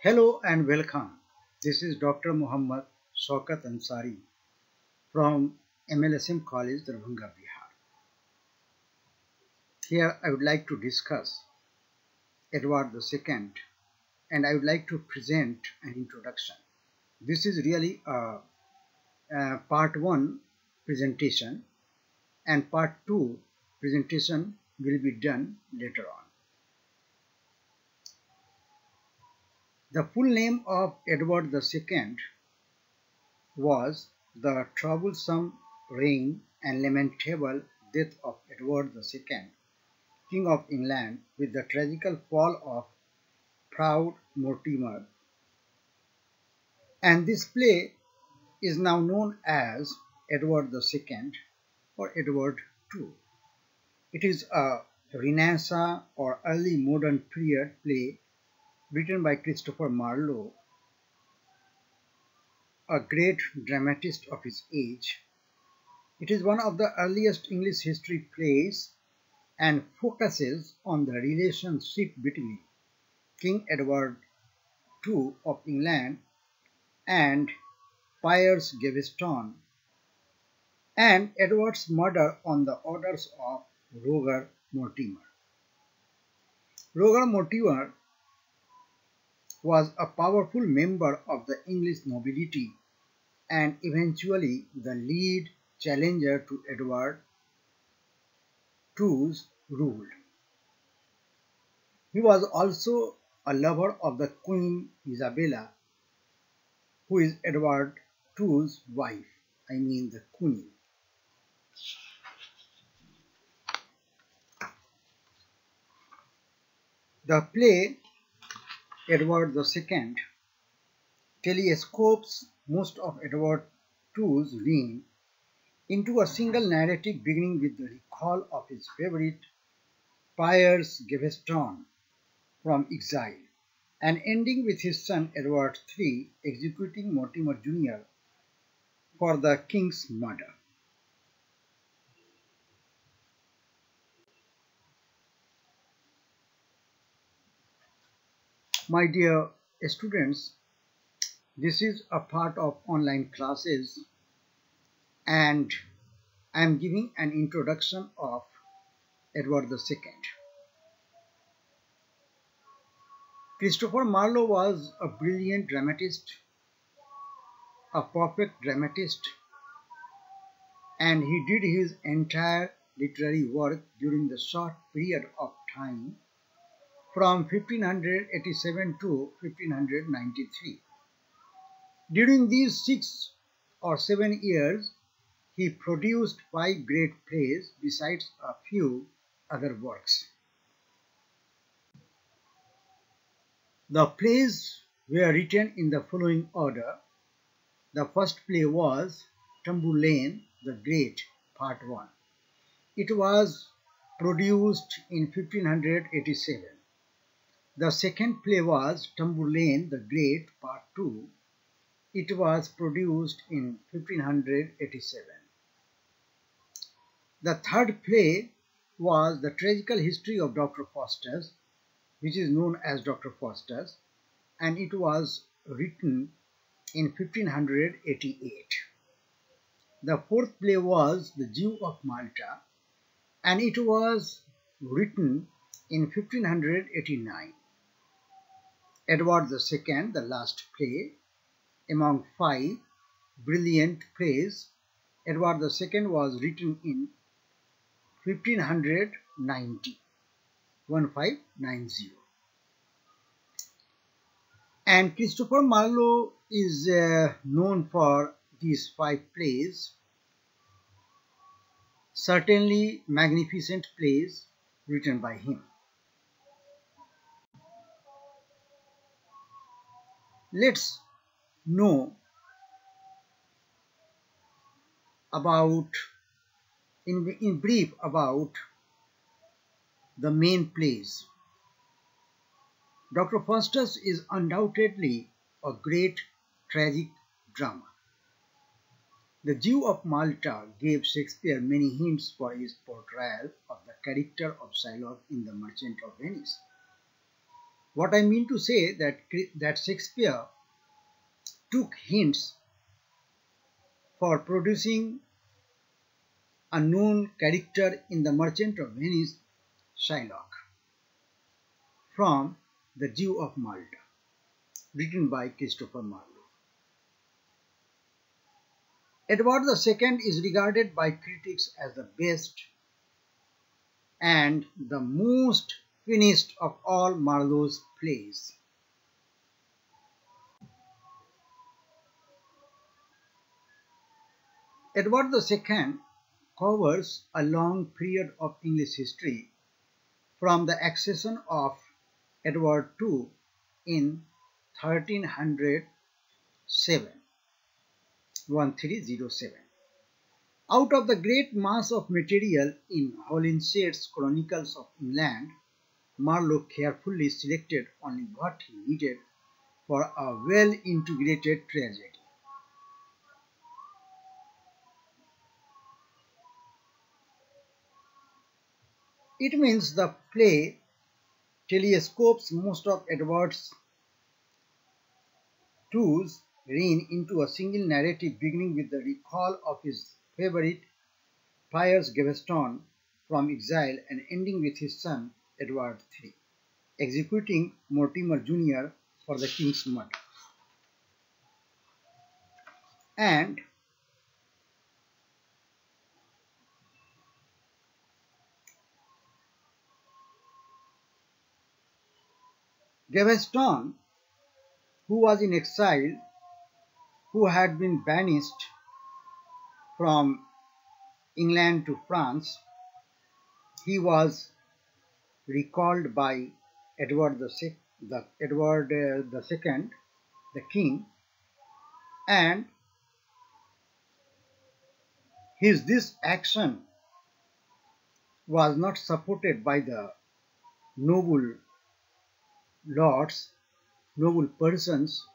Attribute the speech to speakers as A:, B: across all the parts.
A: Hello and welcome. This is Dr. Mohammad Shaukat Ansari from MLSM College, Darbhanga, Bihar. Here I would like to discuss Edward II and I would like to present an introduction. This is really a part 1 presentation and part 2 presentation will be done later on. The full name of Edward II was the troublesome reign and lamentable death of Edward II, King of England, with the tragical fall of proud Mortimer. And this play is now known as Edward II or Edward II. It is a Renaissance or early modern period play written by Christopher Marlowe, a great dramatist of his age. It is one of the earliest English history plays and focuses on the relationship between King Edward II of England and Piers Gaveston and Edward's murder on the orders of Roger Mortimer. Roger Mortimer was a powerful member of the English nobility and eventually the lead challenger to Edward II's rule. He was also a lover of the Queen Isabella, who is Edward II's wife, the Queen. The play Edward II telescopes most of Edward II's reign into a single narrative beginning with the recall of his favorite Piers Gaveston from exile and ending with his son Edward III executing Mortimer Jr. for the king's murder. My dear students, this is a part of online classes and I am giving an introduction of Edward II. Christopher Marlowe was a brilliant dramatist, a perfect dramatist, and he did his entire literary work during the short period of time from 1587 to 1593. During these 6 or 7 years, he produced 5 great plays besides a few other works. The plays were written in the following order. The first play was Tamburlaine the Great, Part 1. It was produced in 1587. The second play was Tamburlaine the Great, Part 2. It was produced in 1587. The third play was The Tragical History of Dr. Faustus, which is known as Dr. Faustus, and it was written in 1588. The fourth play was The Jew of Malta, and it was written in 1589. Edward II, the last play, among 5 brilliant plays, Edward II was written in 1590. And Christopher Marlowe is known for these 5 plays, certainly magnificent plays written by him. Let's know about, in brief, about the main plays. Dr. Faustus is undoubtedly a great tragic drama. The Jew of Malta gave Shakespeare many hints for his portrayal of the character of Shylock in The Merchant of Venice. What I mean to say that Shakespeare took hints for producing a known character in The Merchant of Venice, Shylock, from The Jew of Malta, written by Christopher Marlowe. Edward II is regarded by critics as the best and the most finished of all Marlowe's plays. Edward II covers a long period of English history from the accession of Edward II in 1307. Out of the great mass of material in Holinshed's Chronicles of England, Marlowe carefully selected only what he needed for a well-integrated tragedy. It means the play telescopes most of Edward II's reign into a single narrative beginning with the recall of his favorite Piers Gaveston from exile and ending with his son Edward III executing Mortimer Jr. for the king's murder. And Gaveston, who was in exile, who had been banished from England to France, he was recalled by Edward II, the king, and this action was not supported by the noble lords, noble persons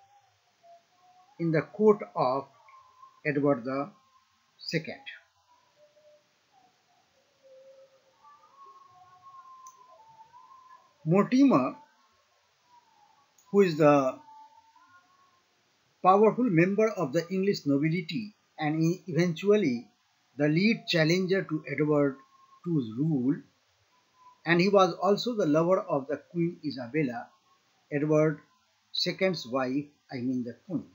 A: in the court of Edward II. Mortimer, who is the powerful member of the English nobility and eventually the lead challenger to Edward II's rule, and he was also the lover of the Queen Isabella, Edward II's wife, I mean the Queen.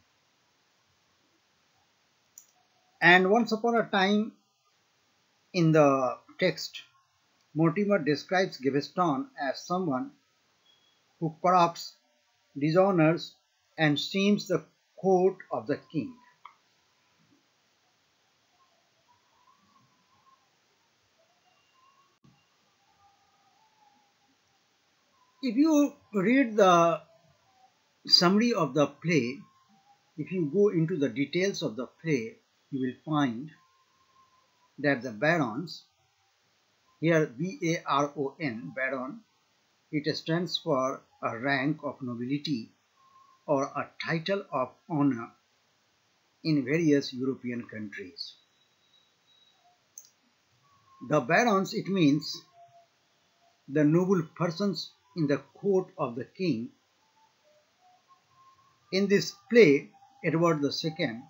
A: And once upon a time in the text, Mortimer describes Gaveston as someone who corrupts, dishonors, and shames the court of the king. If you read the summary of the play, if you go into the details of the play, you will find that the barons, here B-A-R-O-N, baron, it stands for a rank of nobility or a title of honor in various European countries. The barons, it means the noble persons in the court of the king. In this play, Edward II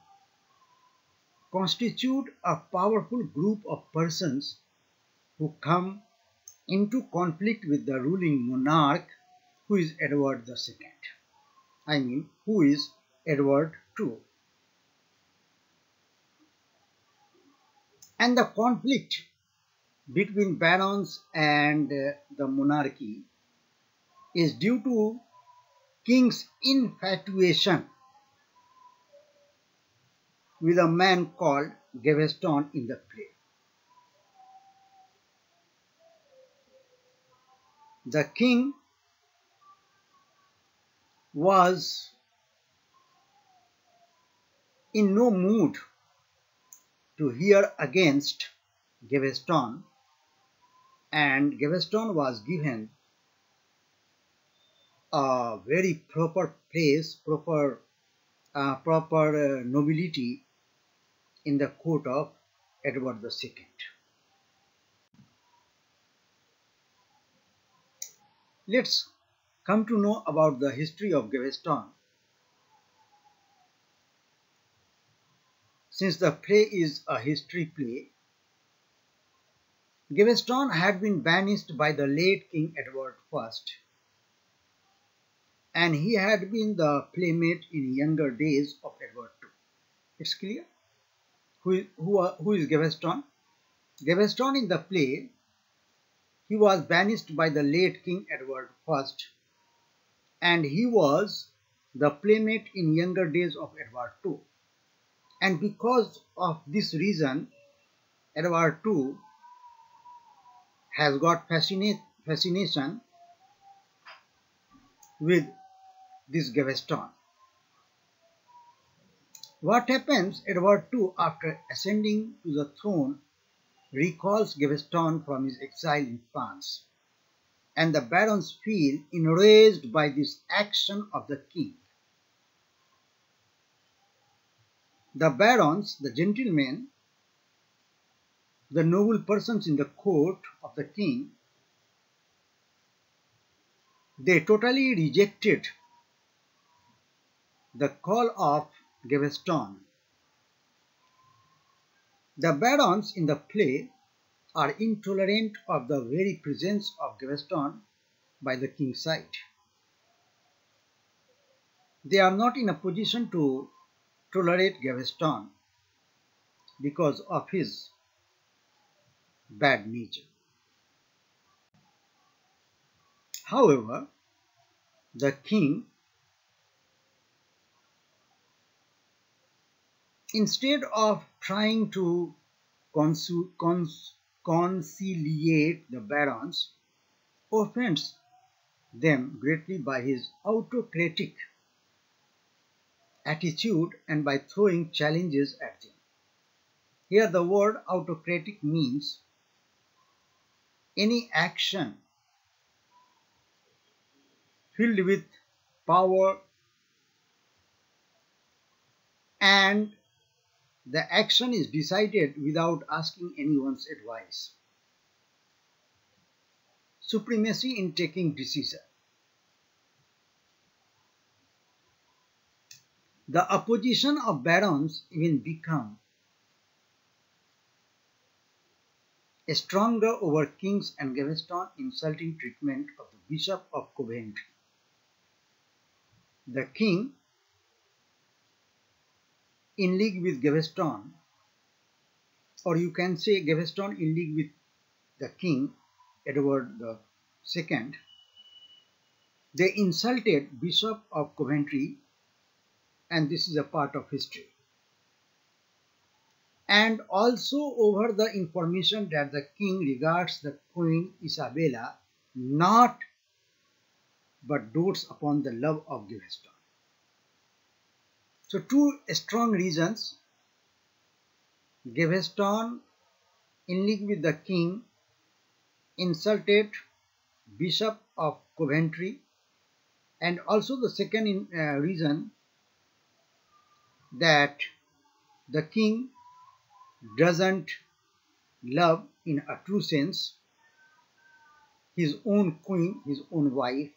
A: constitute a powerful group of persons who come into conflict with the ruling monarch, who is Edward II. I mean, who is Edward II. And the conflict between barons and the monarchy is due to king's infatuation with a man called Gaveston in the play. The king was in no mood to hear against Gaveston, and Gaveston was given a very proper place, proper nobility in the court of Edward II. Let's come to know about the history of Gaveston. Since the play is a history play, Gaveston had been banished by the late King Edward I, and he had been the playmate in younger days of Edward II. It's clear? Who is Gaveston? Gaveston in the play, he was banished by the late King Edward I, and he was the playmate in younger days of Edward II. And because of this reason, Edward II has got fascination with this Gaveston. What happens? Edward II, after ascending to the throne, recalls Gaveston from his exile in France, and the barons feel enraged by this action of the king. The barons, the gentlemen, the noble persons in the court of the king, they totally rejected the call of Gaveston. The barons in the play are intolerant of the very presence of Gaveston by the king's side. They are not in a position to tolerate Gaveston because of his bad nature. However, the king, instead of trying to conciliate the barons, offends them greatly by his autocratic attitude and by throwing challenges at them. Here the word autocratic means any action filled with power and the action is decided without asking anyone's advice. Supremacy in taking decision. The opposition of barons even become stronger over kings and Gaveston insulting treatment of the Bishop of Coventry. The king, in league with Gaveston, or you can say Gaveston in league with the king, Edward II, they insulted Bishop of Coventry, and this is a part of history. And also over the information that the king regards the Queen Isabella not but dotes upon the love of Gaveston. So two strong reasons: Gaveston in league with the king insulted Bishop of Coventry, and also the second reason that the king doesn't love in a true sense his own queen, his own wife.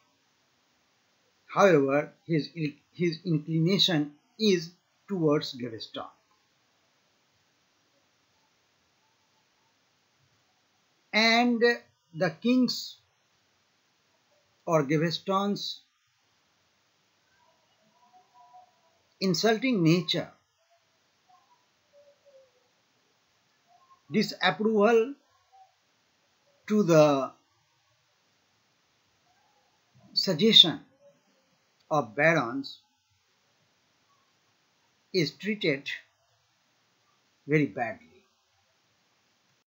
A: However, his inclination is towards Gaveston. And the king's or Gaveston's insulting nature, disapproval to the suggestion of barons, is treated very badly.